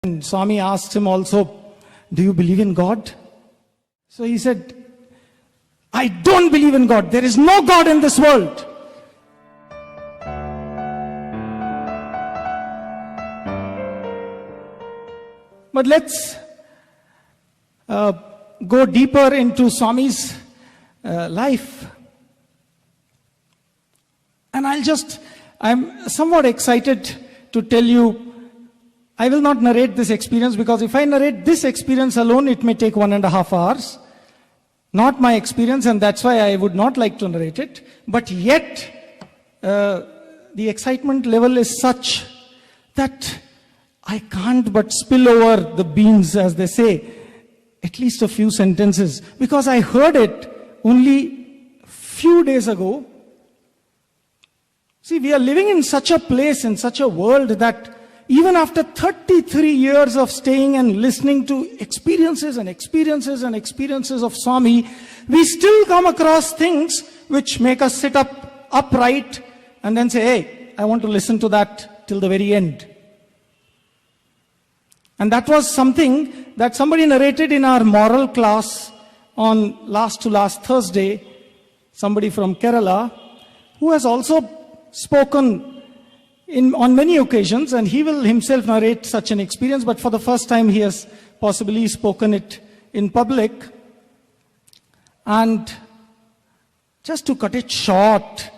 And Swami asked him also, do you believe in God? So he said, I don't believe in God. There is no God in this world. But let's go deeper into Swami's life. And I'm somewhat excited to tell you, I will not narrate this experience, because if I narrate this experience alone, it may take 1.5 hours. Not my experience, and that's why I would not like to narrate it. But yet, the excitement level is such that I can't but spill over the beans, as they say, at least a few sentences. Because I heard it only few days ago. See, we are living in such a place, in such a world, that even after 33 years of staying and listening to experiences and experiences and experiences of Swami, we still come across things which make us sit upright and then say, hey, I want to listen to that till the very end. And that was something that somebody narrated in our moral class on last Thursday, somebody from Kerala, who has also spoken on many occasions, and he will himself narrate such an experience, but for the first time he has possibly spoken it in public. And just to cut it short,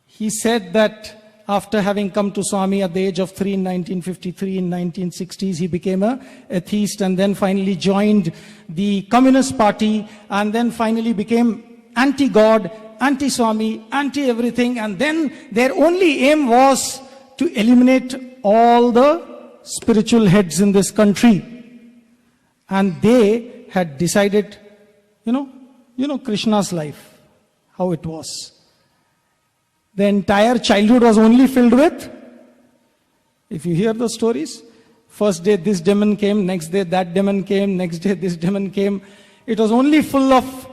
he said that after having come to Swami at the age of 3 in 1953, in 1960s, he became an atheist, and then finally joined the Communist Party, and then finally became anti-God, anti-Swami, anti-everything, and then their only aim was to eliminate all the spiritual heads in this country. And they had decided, you know Krishna's life, how it was. The entire childhood was only filled with, if you hear the stories, first day this demon came, next day that demon came, next day this demon came. It was only full of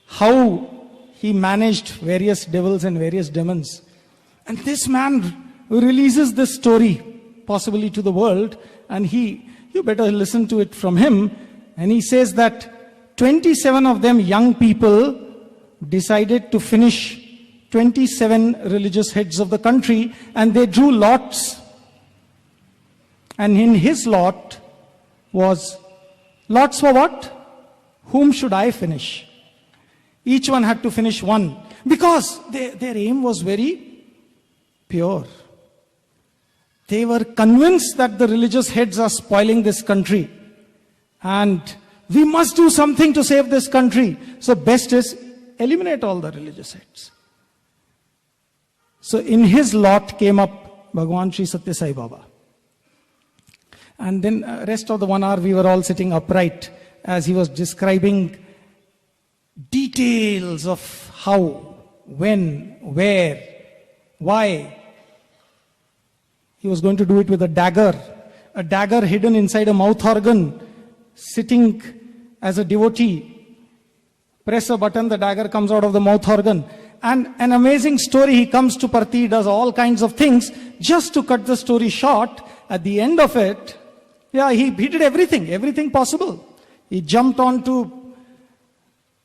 how he managed various devils and various demons. And this man releases this story, possibly to the world, and you better listen to it from him. And he says that 27 of them young people decided to finish 27 religious heads of the country, and they drew lots. And in his lot was, lots for what? Whom should I finish? Each one had to finish one, because their aim was very pure. They were convinced that the religious heads are spoiling this country, and we must do something to save this country. So best is eliminate all the religious heads. So in his lot came up Bhagwan Sri Sathya Sai Baba. And then rest of the 1 hour we were all sitting upright as he was describing details of how, when, where, why. He was going to do it with a dagger hidden inside a mouth organ, sitting as a devotee. Press a button, the dagger comes out of the mouth organ. And an amazing story, he comes to Parthi, does all kinds of things. Just to cut the story short, at the end of it, he did everything possible. He jumped onto,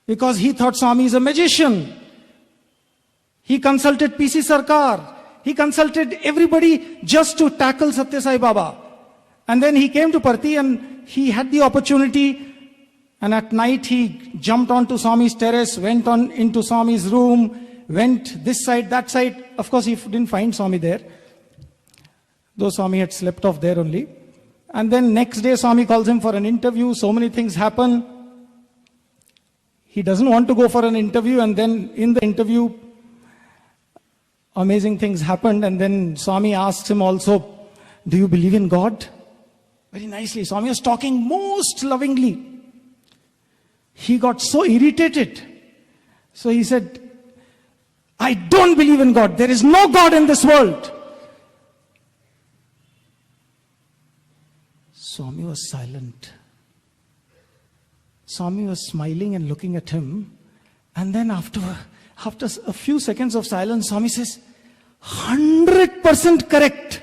because he thought Swami is a magician. He consulted PC Sarkar. He consulted everybody just to tackle Sathya Sai Baba. And then he came to Parthi, and he had the opportunity, and at night he jumped onto Swami's terrace, went on into Swami's room, went this side, that side. Of course, he didn't find Swami there, though Swami had slept off there only. And then next day Swami calls him for an interview. So many things happen. He doesn't want to go for an interview, and then in the interview, amazing things happened. And then Swami asked him also, do you believe in God? Very nicely. Swami was talking most lovingly. He got so irritated. So he said, I don't believe in God. There is no God in this world. Swami was silent. Swami was smiling and looking at him. And then after a few seconds of silence, Swami says, 100% correct.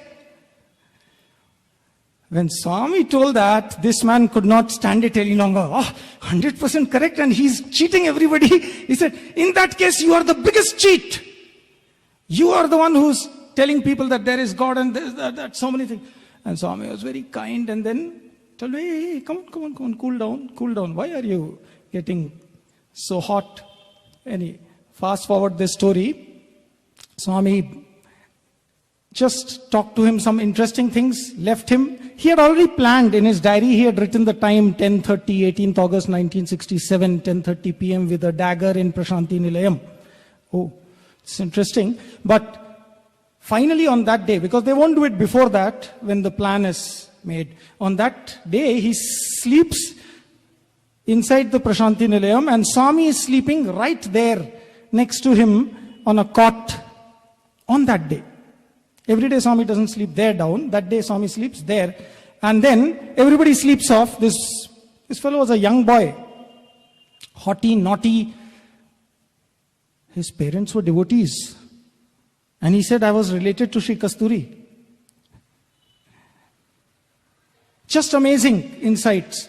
When Swami told that, this man could not stand it any longer. 100% correct, and he's cheating everybody. He said, in that case, you are the biggest cheat. You are the one who's telling people that there is God and this, that, so many things. And Swami was very kind and then told me, hey, come on, cool down. Why are you getting so hot? Fast forward this story. Swami just talked to him some interesting things, left him. He had already planned in his diary, he had written the time 10:30, 18th August 1967, 10:30 p.m. with a dagger in Prashanti Nilayam. Oh, it's interesting. But finally on that day, because they won't do it before that when the plan is made, on that day he sleeps inside the Prashanti Nilayam and Swami is sleeping right there next to him on a cot on that day. Every day Swami doesn't sleep there down. That day Swami sleeps there. And then everybody sleeps off. This fellow was a young boy. Haughty, naughty. His parents were devotees. And he said, I was related to Sri Kasturi. Just amazing insights.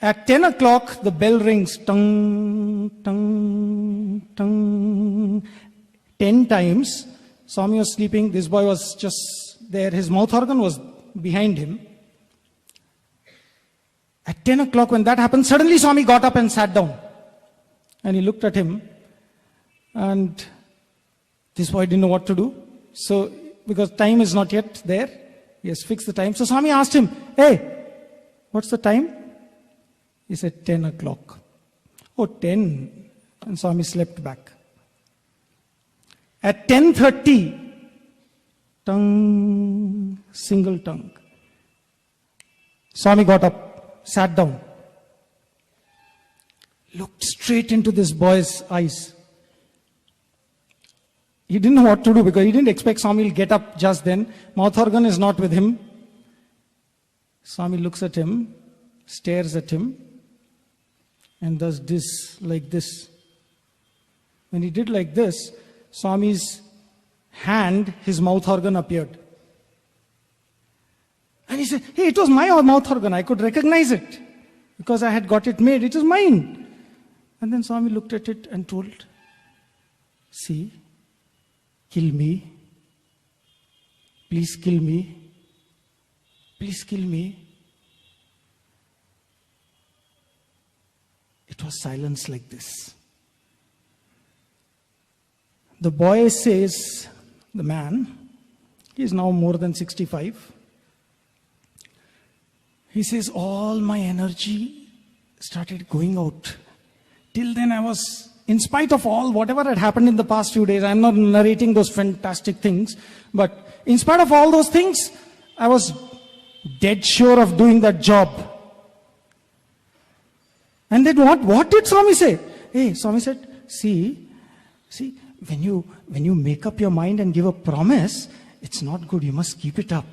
At 10 o'clock, the bell rings. Tung, tung, tung. 10 times. Swami was sleeping, this boy was just there, his mouth organ was behind him. At 10 o'clock when that happened, suddenly Swami got up and sat down. And he looked at him and this boy didn't know what to do. So, because time is not yet there, he has fixed the time. So Swami asked him, hey, what's the time? He said 10 o'clock. Oh, 10. And Swami slept back. At 10:30, tongue, single tongue. Swami got up, sat down, looked straight into this boy's eyes. He didn't know what to do because he didn't expect Swami will get up just then. Mouth organ is not with him. Swami looks at him, stares at him, and does this, like this. When he did like this, Swami's hand, his mouth organ appeared. And he said, hey, it was my mouth organ. I could recognize it because I had got it made. It is mine. And then Swami looked at it and told, see, kill me. Please kill me. Please kill me. It was silence like this. The boy says, the man, he is now more than 65. He says, all my energy started going out. Till then I was, in spite of all, whatever had happened in the past few days, I'm not narrating those fantastic things, but in spite of all those things, I was dead sure of doing that job. And then what did Swami say? Hey, Swami said, see, when you make up your mind and give a promise, it's not good. You must keep it up.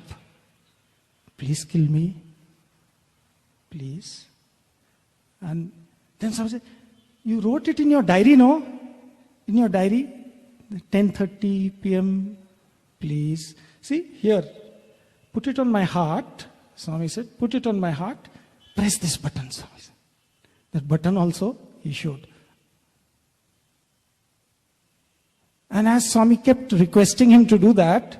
Please kill me. Please. And then Swami said, you wrote it in your diary, no? In your diary, 10:30 p.m. Please. See, here. Put it on my heart. Swami said, put it on my heart. Press this button, Swami said. That button also he showed. And as Swami kept requesting him to do that,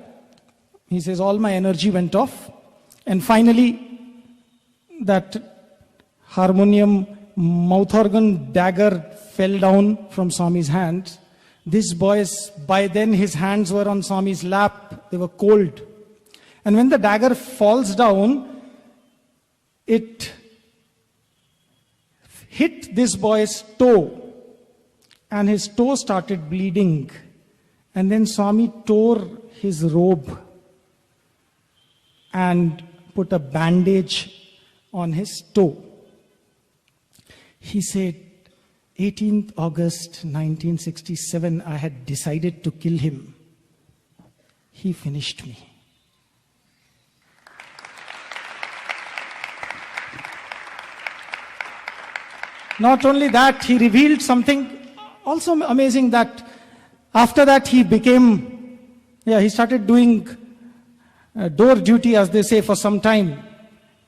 he says, all my energy went off. And finally, that harmonium mouth organ dagger fell down from Swami's hands. This boy's, by then his hands were on Swami's lap. They were cold. And when the dagger falls down, it hit this boy's toe. And his toe started bleeding. And then Swami tore his robe and put a bandage on his toe. He said, 18th August 1967, I had decided to kill him. He finished me. Not only that, he revealed something also amazing, that after that he started doing door duty, as they say, for some time.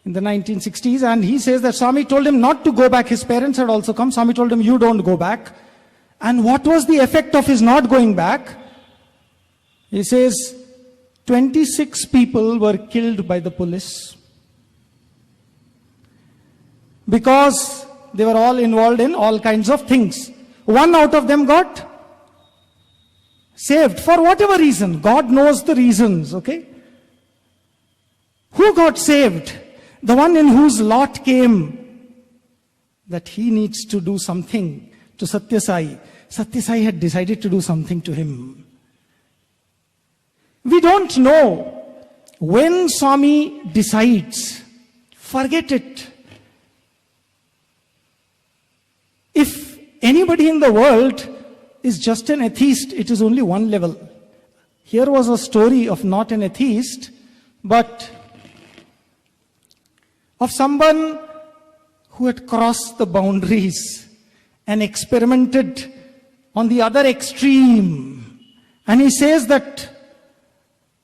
in the 1960s, and he says that Swami told him not to go back. His parents had also come. Swami told him, you don't go back. And what was the effect of his not going back? He says, 26 people were killed by the police because they were all involved in all kinds of things. One out of them got saved for whatever reason. God knows the reasons, okay? Who got saved? The one in whose lot came that he needs to do something to Sathya Sai. Sathya Sai had decided to do something to him. We don't know when Swami decides. Forget it. If anybody in the world is just an atheist, it is only one level. Here was a story of not an atheist, but of someone who had crossed the boundaries and experimented on the other extreme. And he says that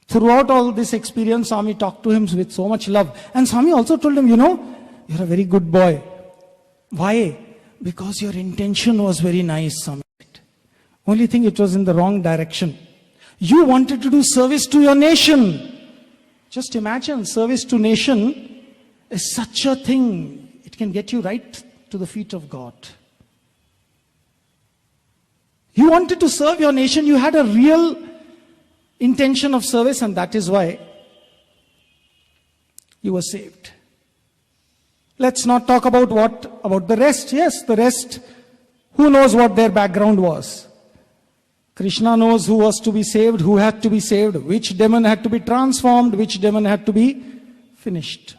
throughout all this experience, Swami talked to him with so much love. And Swami also told him, you're a very good boy. Why? Because your intention was very nice, Swami. Only thing, it was in the wrong direction. You wanted to do service to your nation. Just imagine, service to nation is such a thing. It can get you right to the feet of God. You wanted to serve your nation. You had a real intention of service, and that is why you were saved. Let's not talk about the rest. Yes, the rest, who knows what their background was. Krishna knows who was to be saved, who had to be saved, which demon had to be transformed, which demon had to be finished.